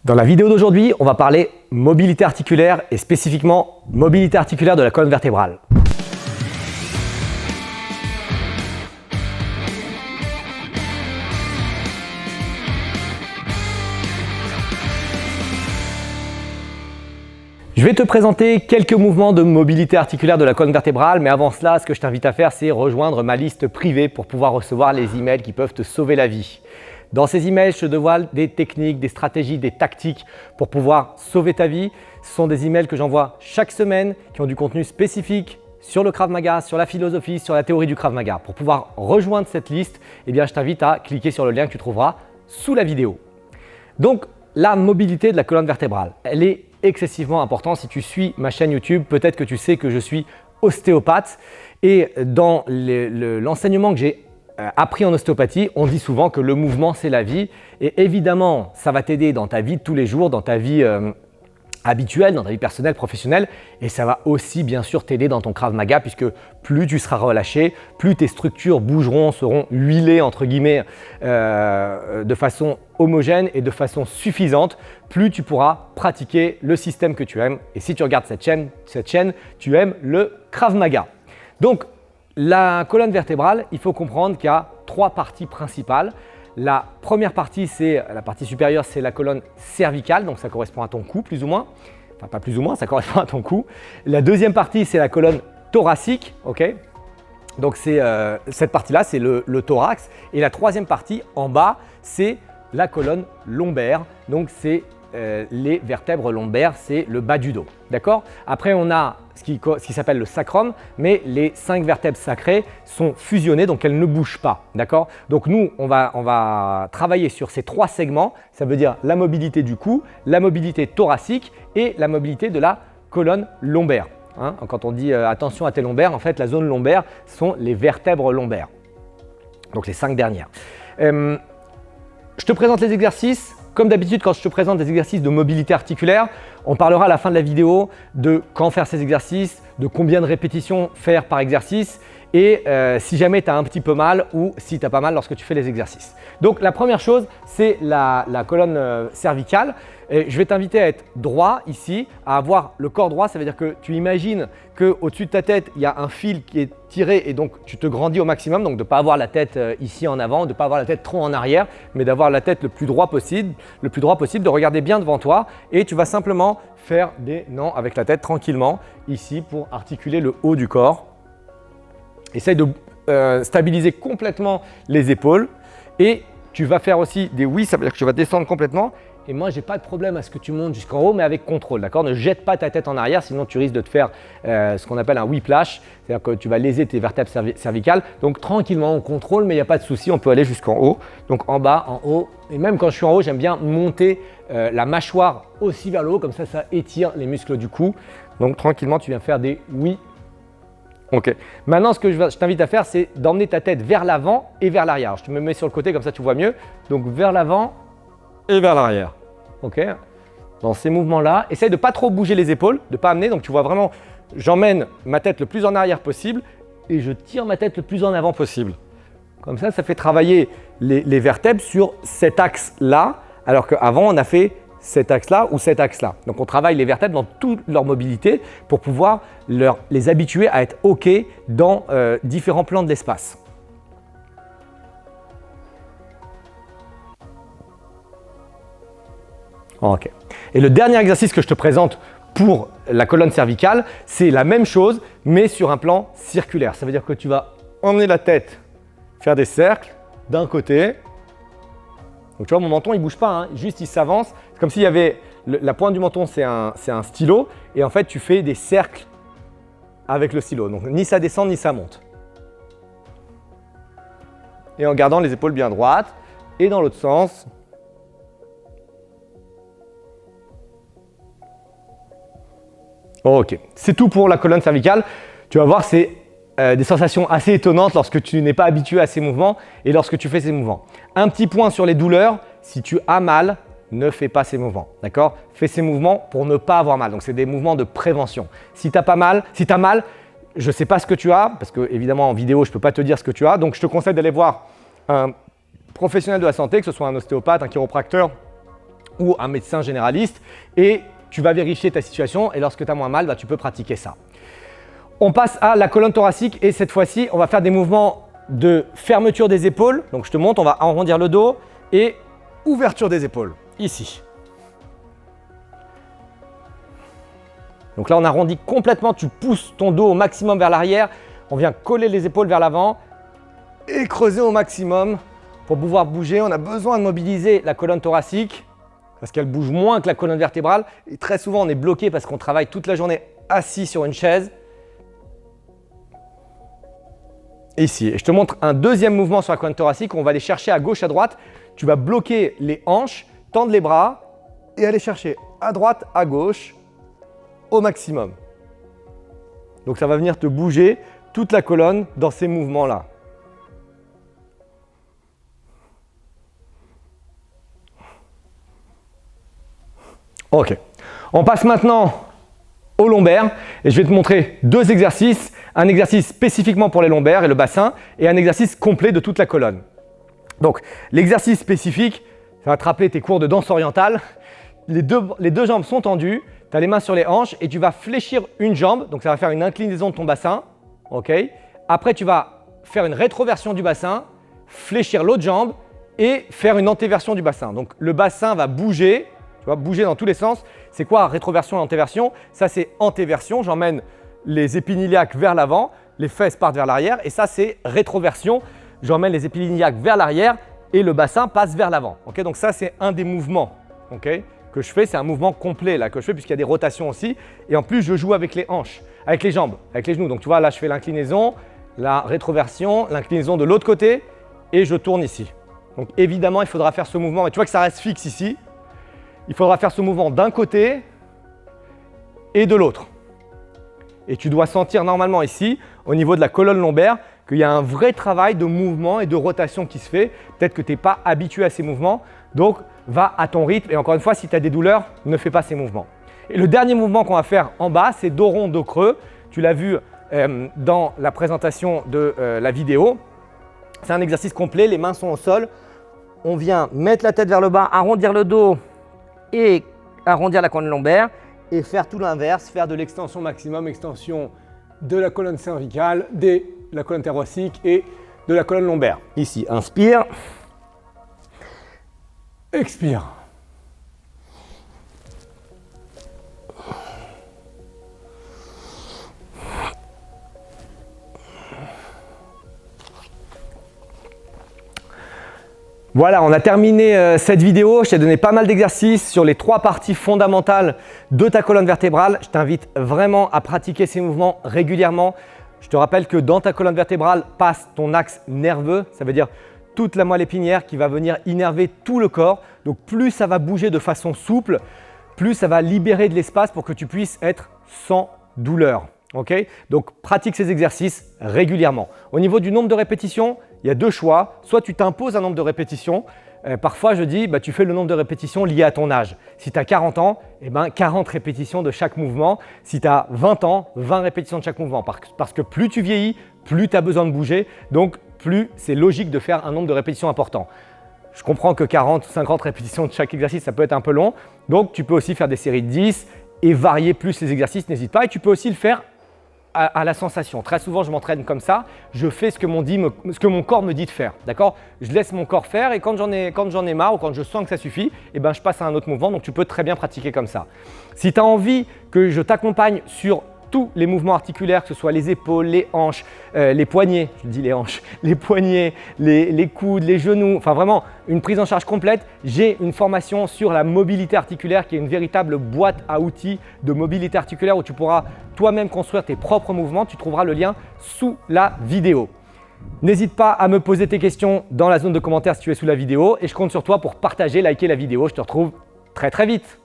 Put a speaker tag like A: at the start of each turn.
A: Dans la vidéo d'aujourd'hui, on va parler mobilité articulaire et spécifiquement mobilité articulaire de la colonne vertébrale. Je vais te présenter quelques mouvements de mobilité articulaire de la colonne vertébrale, mais avant cela, ce que je t'invite à faire, c'est rejoindre ma liste privée pour pouvoir recevoir les emails qui peuvent te sauver la vie. Dans ces emails, je te dévoile des techniques, des stratégies, des tactiques pour pouvoir sauver ta vie. Ce sont des emails que j'envoie chaque semaine qui ont du contenu spécifique sur le Krav Maga, sur la philosophie, sur la théorie du Krav Maga. Pour pouvoir rejoindre cette liste, je t'invite à cliquer sur le lien que tu trouveras sous la vidéo. Donc, la mobilité de la colonne vertébrale, elle est excessivement importante. Si tu suis ma chaîne YouTube, peut-être que tu sais que je suis ostéopathe et dans l'enseignement que j'ai appris en ostéopathie, on dit souvent que le mouvement, c'est la vie. Et évidemment, ça va t'aider dans ta vie de tous les jours, dans ta vie habituelle, dans ta vie personnelle, professionnelle. Et ça va aussi, bien sûr, t'aider dans ton Krav Maga, puisque plus tu seras relâché, plus tes structures bougeront, seront huilées, entre guillemets, de façon homogène et de façon suffisante, plus tu pourras pratiquer le système que tu aimes. Et si tu regardes cette chaîne, tu aimes le Krav Maga. Donc, la colonne vertébrale, il faut comprendre qu'il y a trois parties principales. La première partie, c'est la partie supérieure, c'est la colonne cervicale, donc ça correspond à ton cou plus ou moins. Enfin, pas plus ou moins, ça correspond à ton cou. La deuxième partie, c'est la colonne thoracique, ok. Donc cette partie-là, c'est le thorax. Et la troisième partie, en bas, c'est la colonne lombaire. Donc c'est les vertèbres lombaires, c'est le bas du dos. D'accord? Après, on a ce qui s'appelle le sacrum, mais les 5 vertèbres sacrées sont fusionnées, donc elles ne bougent pas. D'accord? Donc nous, on va travailler sur ces 3 segments. Ça veut dire la mobilité du cou, la mobilité thoracique et la mobilité de la colonne lombaire. Hein? Quand on dit attention à tes lombaires, en fait, la zone lombaire sont les vertèbres lombaires. Donc les 5 dernières. Je te présente les exercices. Comme d'habitude, quand je te présente des exercices de mobilité articulaire, on parlera à la fin de la vidéo de quand faire ces exercices, de combien de répétitions faire par exercice et si jamais tu as un petit peu mal ou si tu n'as pas mal lorsque tu fais les exercices. Donc la première chose, c'est la colonne cervicale. Et je vais t'inviter à être droit ici, à avoir le corps droit. Ça veut dire que tu imagines qu'au-dessus de ta tête, il y a un fil qui est tiré et donc tu te grandis au maximum. Donc de ne pas avoir la tête ici en avant, de ne pas avoir la tête trop en arrière, mais d'avoir la tête le plus droit possible, de regarder bien devant toi. Et tu vas simplement faire des nans avec la tête tranquillement ici pour articuler le haut du corps. Essaye de stabiliser complètement les épaules et tu vas faire aussi des oui, ça veut dire que tu vas descendre complètement. Et moi, je n'ai pas de problème à ce que tu montes jusqu'en haut, mais avec contrôle, d'accord? Ne jette pas ta tête en arrière, sinon tu risques de te faire ce qu'on appelle un whiplash, c'est-à-dire que tu vas léser tes vertèbres cervicales. Donc tranquillement, on contrôle, mais il n'y a pas de souci, on peut aller jusqu'en haut. Donc en bas, en haut, et même quand je suis en haut, j'aime bien monter la mâchoire aussi vers le haut, comme ça, ça étire les muscles du cou. Donc tranquillement, tu viens faire des oui. Ok. Maintenant, ce que je t'invite à faire, c'est d'emmener ta tête vers l'avant et vers l'arrière. Je te me mets sur le côté, comme ça tu vois mieux. Donc vers l'avant et vers l'arrière. Ok. Dans ces mouvements-là, essaye de ne pas trop bouger les épaules, de ne pas amener. Donc tu vois vraiment, j'emmène ma tête le plus en arrière possible et je tire ma tête le plus en avant possible. Comme ça, ça fait travailler les vertèbres sur cet axe-là, alors qu'avant, on a fait cet axe-là ou cet axe-là. Donc on travaille les vertèbres dans toute leur mobilité pour pouvoir les habituer à être OK dans différents plans de l'espace. Ok. Et le dernier exercice que je te présente pour la colonne cervicale, c'est la même chose, mais sur un plan circulaire. Ça veut dire que tu vas emmener la tête, faire des cercles d'un côté. Donc tu vois, mon menton, il ne bouge pas, hein, juste il s'avance. C'est comme s'il y avait la pointe du menton, c'est un stylo. Et en fait, tu fais des cercles avec le stylo. Donc ni ça descend, ni ça monte. Et en gardant les épaules bien droites. Et dans l'autre sens. Ok, c'est tout pour la colonne cervicale. Tu vas voir, c'est des sensations assez étonnantes lorsque tu n'es pas habitué à ces mouvements et lorsque tu fais ces mouvements. Un petit point sur les douleurs, si tu as mal, ne fais pas ces mouvements, d'accord? Fais ces mouvements pour ne pas avoir mal. Donc, c'est des mouvements de prévention. Si tu as mal, je ne sais pas ce que tu as, parce que évidemment en vidéo, je ne peux pas te dire ce que tu as. Donc, je te conseille d'aller voir un professionnel de la santé, que ce soit un ostéopathe, un chiropracteur ou un médecin généraliste et tu vas vérifier ta situation et lorsque tu as moins mal, tu peux pratiquer ça. On passe à la colonne thoracique et cette fois-ci, on va faire des mouvements de fermeture des épaules. Donc je te montre, on va arrondir le dos et ouverture des épaules, ici. Donc là, on arrondit complètement, tu pousses ton dos au maximum vers l'arrière, on vient coller les épaules vers l'avant et creuser au maximum pour pouvoir bouger. On a besoin de mobiliser la colonne thoracique parce qu'elle bouge moins que la colonne vertébrale et très souvent, on est bloqué parce qu'on travaille toute la journée assis sur une chaise. Ici, et je te montre un deuxième mouvement sur la colonne thoracique. On va aller chercher à gauche, à droite. Tu vas bloquer les hanches, tendre les bras et aller chercher à droite, à gauche, au maximum. Donc ça va venir te bouger toute la colonne dans ces mouvements-là. Ok, on passe maintenant au lombaire et je vais te montrer deux exercices. Un exercice spécifiquement pour les lombaires et le bassin et un exercice complet de toute la colonne. Donc l'exercice spécifique, ça va te rappeler tes cours de danse orientale. Les deux jambes sont tendues, tu as les mains sur les hanches et tu vas fléchir une jambe. Donc ça va faire une inclinaison de ton bassin. Okay. Après tu vas faire une rétroversion du bassin, fléchir l'autre jambe et faire une antéversion du bassin. Donc le bassin va bouger, tu vois, bouger dans tous les sens. C'est quoi rétroversion et antéversion? Ça c'est antéversion, j'emmène les épines iliaques vers l'avant, les fesses partent vers l'arrière et ça c'est rétroversion. J'emmène les épines iliaques vers l'arrière et le bassin passe vers l'avant. Okay, donc ça c'est un des mouvements que je fais, c'est un mouvement complet là que je fais puisqu'il y a des rotations aussi et en plus je joue avec les hanches, avec les jambes, avec les genoux. Donc tu vois là je fais l'inclinaison, la rétroversion, l'inclinaison de l'autre côté et je tourne ici. Donc évidemment il faudra faire ce mouvement et tu vois que ça reste fixe ici. Il faudra faire ce mouvement d'un côté et de l'autre. Et tu dois sentir normalement ici, au niveau de la colonne lombaire, qu'il y a un vrai travail de mouvement et de rotation qui se fait. Peut-être que tu n'es pas habitué à ces mouvements, donc va à ton rythme. Et encore une fois, si tu as des douleurs, ne fais pas ces mouvements. Et le dernier mouvement qu'on va faire en bas, c'est dos rond, dos creux. Tu l'as vu dans la présentation de la vidéo. C'est un exercice complet, les mains sont au sol. On vient mettre la tête vers le bas, arrondir le dos et arrondir la colonne lombaire. Et faire tout l'inverse, faire de l'extension maximum, extension de la colonne cervicale, de la colonne thoracique et de la colonne lombaire. Ici, inspire, expire. Voilà, on a terminé cette vidéo. Je t'ai donné pas mal d'exercices sur les 3 parties fondamentales de ta colonne vertébrale. Je t'invite vraiment à pratiquer ces mouvements régulièrement. Je te rappelle que dans ta colonne vertébrale passe ton axe nerveux, ça veut dire toute la moelle épinière qui va venir innerver tout le corps. Donc plus ça va bouger de façon souple, plus ça va libérer de l'espace pour que tu puisses être sans douleur. Okay, donc pratique ces exercices régulièrement. Au niveau du nombre de répétitions, il y a 2 choix. Soit tu t'imposes un nombre de répétitions. Parfois, je dis, tu fais le nombre de répétitions lié à ton âge. Si tu as 40 ans, 40 répétitions de chaque mouvement. Si tu as 20 ans, 20 répétitions de chaque mouvement. Parce que plus tu vieillis, plus tu as besoin de bouger. Donc, plus c'est logique de faire un nombre de répétitions important. Je comprends que 40 ou 50 répétitions de chaque exercice, ça peut être un peu long. Donc, tu peux aussi faire des séries de 10 et varier plus les exercices, n'hésite pas. Et tu peux aussi le faire à la sensation. Très souvent, je m'entraîne comme ça. Je fais ce que mon corps me dit de faire. D'accord ? Je laisse mon corps faire et quand j'en ai marre ou quand je sens que ça suffit, je passe à un autre mouvement. Donc, tu peux très bien pratiquer comme ça. Si tu as envie que je t'accompagne sur tous les mouvements articulaires, que ce soit les épaules, les hanches, les poignets, je dis les hanches, les poignets, les coudes, les genoux, enfin vraiment une prise en charge complète. J'ai une formation sur la mobilité articulaire qui est une véritable boîte à outils de mobilité articulaire où tu pourras toi-même construire tes propres mouvements. Tu trouveras le lien sous la vidéo. N'hésite pas à me poser tes questions dans la zone de commentaires si tu es sous la vidéo et je compte sur toi pour partager, liker la vidéo. Je te retrouve très vite.